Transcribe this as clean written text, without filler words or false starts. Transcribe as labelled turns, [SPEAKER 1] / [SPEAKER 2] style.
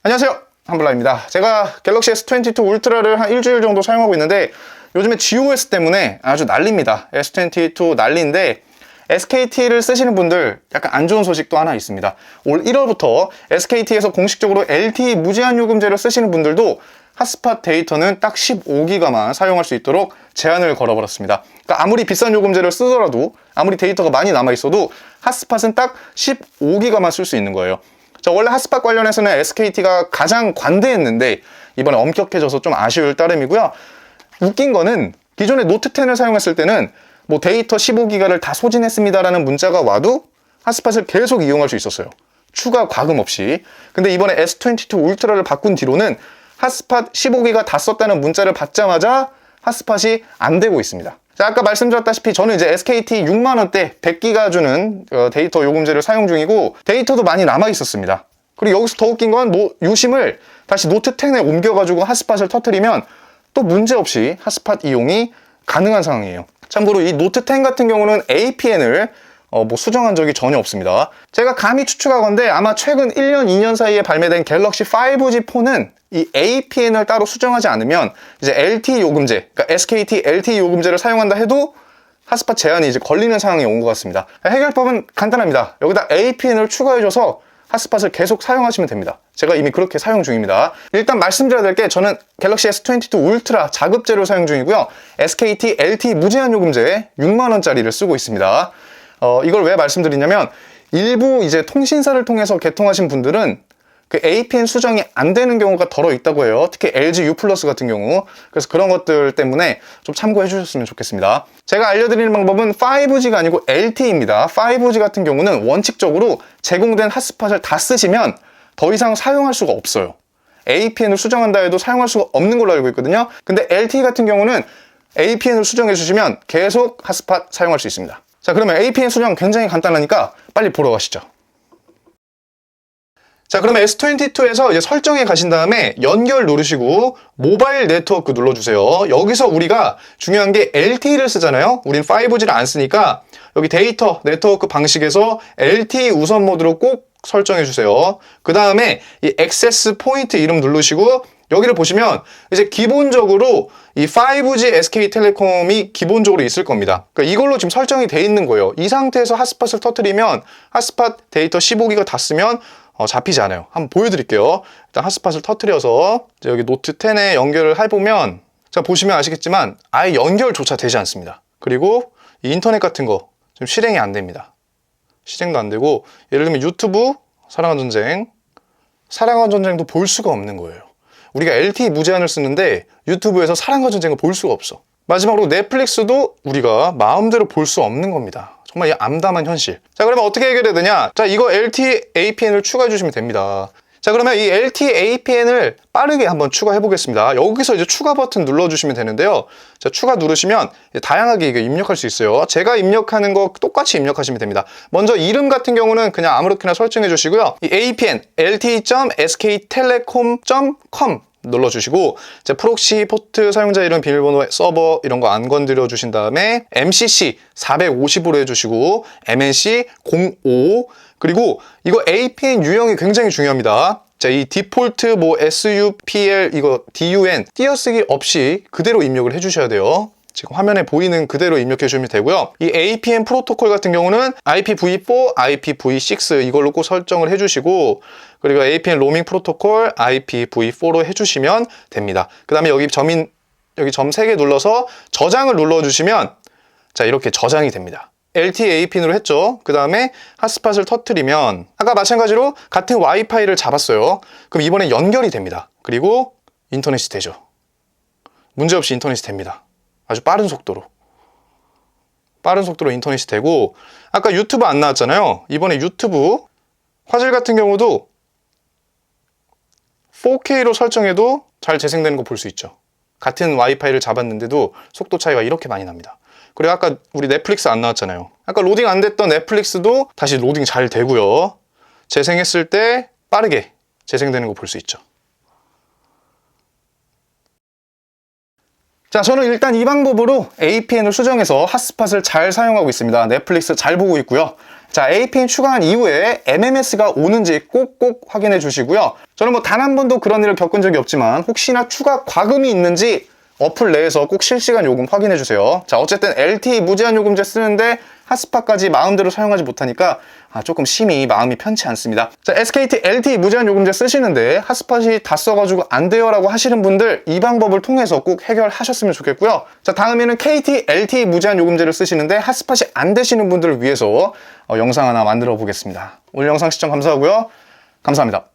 [SPEAKER 1] 안녕하세요, 한블라입니다. 제가 갤럭시 S22 울트라를 한 일주일 정도 사용하고 있는데 요즘에 GOS 때문에 아주 난립니다. S22 난리인데 SKT를 쓰시는 분들 약간 안 좋은 소식도 하나 있습니다. 올 1월부터 SKT에서 공식적으로 LTE 무제한 요금제를 쓰시는 분들도 핫스팟 데이터는 딱 15기가만 사용할 수 있도록 제한을 걸어버렸습니다. 그러니까 아무리 비싼 요금제를 쓰더라도, 아무리 데이터가 많이 남아있어도 핫스팟은 딱 15기가만 쓸 수 있는 거예요. 자, 원래 핫스팟 관련해서는 SKT가 가장 관대했는데 이번에 엄격해져서 좀 아쉬울 따름이고요. 웃긴 거는 기존에 노트10을 사용했을 때는 뭐 데이터 15기가를 다 소진했습니다라는 문자가 와도 핫스팟을 계속 이용할 수 있었어요. 추가 과금 없이. 근데 이번에 S22 울트라를 바꾼 뒤로는 핫스팟 15기가 다 썼다는 문자를 받자마자 핫스팟이 안 되고 있습니다. 자, 아까 말씀드렸다시피 저는 이제 SKT 6만원대 100기가 주는 데이터 요금제를 사용 중이고 데이터도 많이 남아 있었습니다. 그리고 여기서 더 웃긴 건 요심을 다시 노트 10에 옮겨가지고 핫스팟을 터뜨리면 또 문제없이 핫스팟 이용이 가능한 상황이에요. 참고로 이 노트 10 같은 경우는 APN을 수정한 적이 전혀 없습니다. 제가 감히 추측하건데 아마 최근 1년, 2년 사이에 발매된 갤럭시 5G 폰은 이 APN을 따로 수정하지 않으면 이제 LTE 요금제, 그러니까 SKT LTE 요금제를 사용한다 해도 핫스팟 제한이 이제 걸리는 상황이 온 것 같습니다. 해결법은 간단합니다. 여기다 APN을 추가해줘서 핫스팟을 계속 사용하시면 됩니다. 제가 이미 그렇게 사용 중입니다. 일단 말씀드려야 될 게 저는 갤럭시 S22 울트라 자급제로 사용 중이고요. SKT LTE 무제한 요금제 6만원짜리를 쓰고 있습니다. 이걸 왜 말씀드리냐면 일부 이제 통신사를 통해서 개통하신 분들은 그 APN 수정이 안 되는 경우가 덜어 있다고 해요. 특히 LG U+ 같은 경우. 그래서 그런 것들 때문에 좀 참고해 주셨으면 좋겠습니다. 제가 알려드리는 방법은 5G가 아니고 LTE입니다. 5G 같은 경우는 원칙적으로 제공된 핫스팟을 다 쓰시면 더 이상 사용할 수가 없어요. APN을 수정한다 해도 사용할 수가 없는 걸로 알고 있거든요. 근데 LTE 같은 경우는 APN을 수정해 주시면 계속 핫스팟 사용할 수 있습니다. 자, 그러면 APN 수정 굉장히 간단하니까 빨리 보러 가시죠. 자, 그러면 S22에서 이제 설정에 가신 다음에 연결 누르시고 모바일 네트워크 눌러주세요. 여기서 우리가 중요한 게 LTE를 쓰잖아요. 우린 5G를 안 쓰니까 여기 데이터 네트워크 방식에서 LTE 우선 모드로 꼭 설정해 주세요. 그 다음에 이 액세스 포인트 이름 누르시고 여기를 보시면 이제 기본적으로 이 5G SK텔레콤이 기본적으로 있을 겁니다. 그러니까 이걸로 지금 설정이 돼 있는 거예요. 이 상태에서 핫스팟을 터뜨리면 핫스팟 데이터 15기가 다 쓰면 잡히지 않아요. 한번 보여드릴게요. 일단 핫스팟을 터뜨려서 여기 노트 10에 연결을 해보면 자, 보시면 아시겠지만 아예 연결조차 되지 않습니다. 그리고 이 인터넷 같은 거 좀 실행이 안 됩니다. 실행도 안 되고 예를 들면 유튜브 사랑한 전쟁도 볼 수가 없는 거예요. 우리가 LTE 무제한을 쓰는데 유튜브에서 사랑과 전쟁을 볼 수가 없어. 마지막으로 넷플릭스도 우리가 마음대로 볼 수 없는 겁니다. 정말 이 암담한 현실. 자, 그러면 어떻게 해결해야 되냐? 자, 이거 LTE APN을 추가해 주시면 됩니다. 자, 그러면 이 LTE APN을 빠르게 한번 추가해 보겠습니다. 여기서 이제 추가 버튼 눌러주시면 되는데요. 자, 추가 누르시면 다양하게 이게 입력할 수 있어요. 제가 입력하는 거 똑같이 입력하시면 됩니다. 먼저 이름 같은 경우는 그냥 아무렇게나 설정해 주시고요. 이 APN lte.sktelecom.com 눌러주시고 이제 프록시 포트 사용자 이름 비밀번호 서버 이런 거 안 건드려 주신 다음에 MCC 450으로 해주시고 MNC 05 그리고 이거 APN 유형이 굉장히 중요합니다. 자, 이 디폴트 SUPL 이거 DUN 띄어쓰기 없이 그대로 입력을 해주셔야 돼요. 지금 화면에 보이는 그대로 입력해 주시면 되고요. 이 APN 프로토콜 같은 경우는 IPv4, IPv6 이걸로 꼭 설정을 해주시고 그리고 APN 로밍 프로토콜 IPv4로 해주시면 됩니다. 그 다음에 여기 점 3개 눌러서 저장을 눌러주시면 자, 이렇게 저장이 됩니다. LTE APN으로 했죠. 그 다음에 핫스팟을 터뜨리면 아까 마찬가지로 같은 와이파이를 잡았어요. 그럼 이번에 연결이 됩니다. 그리고 인터넷이 되죠. 문제없이 인터넷이 됩니다. 아주 빠른 속도로 인터넷이 되고 아까 유튜브 안 나왔잖아요. 이번에 유튜브 화질 같은 경우도 4K로 설정해도 잘 재생되는 거 볼 수 있죠. 같은 와이파이를 잡았는데도 속도 차이가 이렇게 많이 납니다. 그리고 아까 우리 넷플릭스 안 나왔잖아요. 아까 로딩 안 됐던 넷플릭스도 다시 로딩 잘 되고요. 재생했을 때 빠르게 재생되는 거 볼 수 있죠. 자, 저는 일단 이 방법으로 APN을 수정해서 핫스팟을 잘 사용하고 있습니다. 넷플릭스 잘 보고 있고요. 자, APN 추가한 이후에 MMS가 오는지 꼭꼭 확인해 주시고요. 저는 뭐 단 한 번도 그런 일을 겪은 적이 없지만 혹시나 추가 과금이 있는지 어플 내에서 꼭 실시간 요금 확인해 주세요. 자, 어쨌든 LTE 무제한 요금제 쓰는데 핫스팟까지 마음대로 사용하지 못하니까 조금 심히 마음이 편치 않습니다. 자, SKT LTE 무제한 요금제 쓰시는데 핫스팟이 다 써가지고 안 돼요 라고 하시는 분들 이 방법을 통해서 꼭 해결하셨으면 좋겠고요. 자, 다음에는 KT LTE 무제한 요금제를 쓰시는데 핫스팟이 안 되시는 분들을 위해서 영상 하나 만들어 보겠습니다. 오늘 영상 시청 감사하고요. 감사합니다.